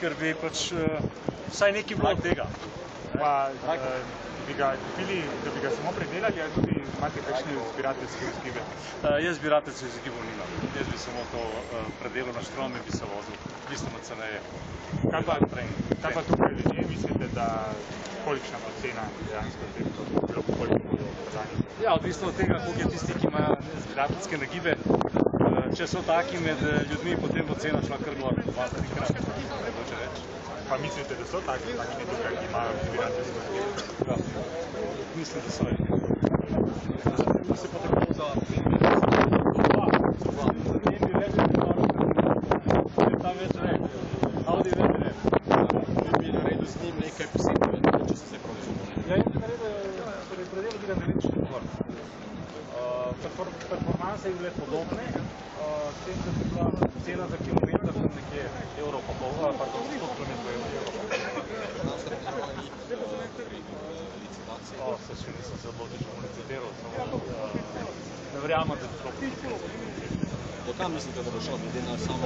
ker bi pač vsaj nekaj bilo od tega. Pa bi ga kupili, da bi ga samo predelali, ali tudi imate kakšne zbirateljske vzgibe? Jaz zbirateljskih vzgibov nimam. Jaz bi samo to predelal na štrom in bi se vozil bistveno ceneje. Kaj pa tukaj ljudje mislite, da kolikšna bo cena dejansko teh, koliko bodo prodani? Ja, odvisno od tega, koliko je tisti, ki imajo zbirateljske nagibe. Če so taki med ljudmi, potem bo cena šla kar gor, 2-3-krat, mogoče več. Pa mislite, da so takšni tukaj, ki imajo zbirateljske nagibe? Ja, mislim, da so. Pa se pa tako za nekaj posebnega, če se pravzaprav. Ja, jaz bi predelal bi ga naredil štekor. Performanse je bile podobne, s tem, da bi bila cena za kilometer nekje euro pa pol, pardon, 100 km evrov. Se še nisem se odločil, če bom licitiral, samo ne verjamem, da bi šlo. Do kam mislite, da bo šlo glede na samo